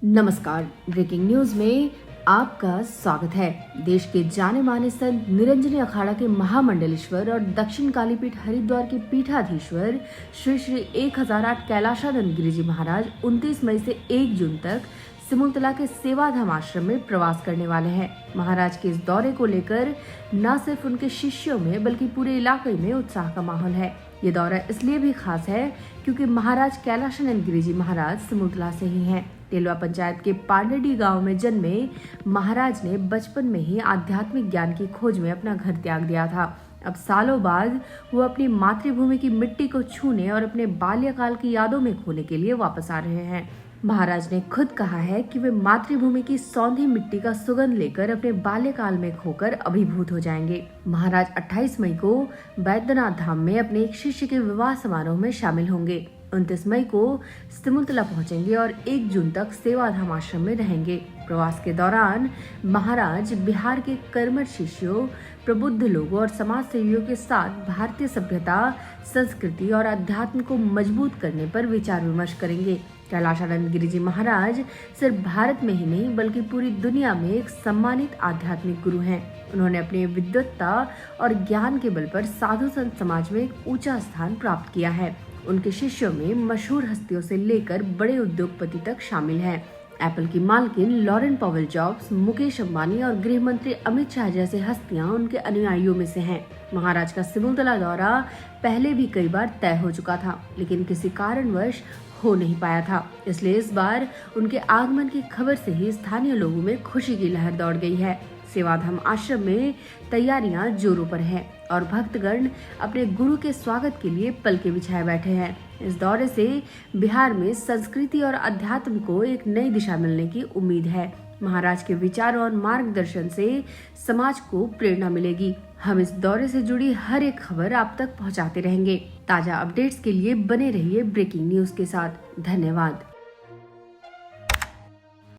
नमस्कार, breaking news में आपका स्वागत है। देश के जाने माने संत निरंजनी अखाड़ा के महामंडलेश्वर और दक्षिण कालीपीठ हरिद्वार के पीठाधीश्वर श्री श्री 1008 कैलाशानंद गिरिजी महाराज 29 मई से 1 जून तक सिमुलतला के सेवाधाम आश्रम में प्रवास करने वाले हैं। महाराज के इस दौरे को लेकर न सिर्फ उनके शिष्यों में बल्कि पूरे इलाके में उत्साह का माहौल है। ये दौरा इसलिए भी खास है क्योंकि महाराज कैलाशानंद गिरिजी महाराज सिमुलतला से ही हैं। तेलवा पंचायत के पांडेडी गांव में जन्मे महाराज ने बचपन में ही आध्यात्मिक ज्ञान की खोज में अपना घर त्याग दिया था। अब सालों बाद वो अपनी मातृभूमि की मिट्टी को छूने और अपने बाल्यकाल की यादों में खोने के लिए वापस आ रहे हैं। महाराज ने खुद कहा है कि वे मातृभूमि की सौंधी मिट्टी का सुगंध लेकर अपने बाल्यकाल में खोकर अभिभूत हो जाएंगे। महाराज 28 मई को बैद्यनाथ धाम में अपने एक शिष्य के विवाह समारोह में शामिल होंगे। 29 मई को सिमुलतला पहुंचेंगे और 1 जून तक सेवाधाम आश्रम में रहेंगे। प्रवास के दौरान महाराज बिहार के कर्मठ शिष्यों, प्रबुद्ध लोगों और समाज सेवियों के साथ भारतीय सभ्यता, संस्कृति और अध्यात्म को मजबूत करने पर विचार विमर्श करेंगे। कैलाशानंद गिरिजी महाराज सिर्फ भारत में ही नहीं बल्कि पूरी दुनिया में एक सम्मानित आध्यात्मिक गुरु हैं। उन्होंने अपनी विद्वत्ता और ज्ञान के बल पर साधु संत समाज में एक ऊंचा स्थान प्राप्त किया है। उनके शिष्यों में मशहूर हस्तियों से लेकर बड़े उद्योगपति तक शामिल हैं। एप्पल की मालकिन Laurene Powell Jobs, Mukesh Ambani और गृह मंत्री अमित शाह जैसे हस्तियां उनके अनुयायियों में से हैं। महाराज का सिमुलतला दौरा पहले भी कई बार तय हो चुका था, लेकिन किसी कारणवश हो नहीं पाया था। इसलिए इस बार उनके आगमन की खबर से ही स्थानीय लोगों में खुशी की लहर दौड़ गई है। सेवाधाम आश्रम में तैयारियां जोरों पर हैं और भक्तगण अपने गुरु के स्वागत के लिए पलके बिछाए बैठे हैं। इस दौरे से बिहार में संस्कृति और अध्यात्म को एक नई दिशा मिलने की उम्मीद है। महाराज के विचारों और मार्गदर्शन से समाज को प्रेरणा मिलेगी। हम इस दौरे से जुड़ी हर एक खबर आप तक पहुंचाते रहेंगे। ताजा अपडेट्स के लिए बने रहिए ब्रेकिंग न्यूज के साथ। धन्यवाद।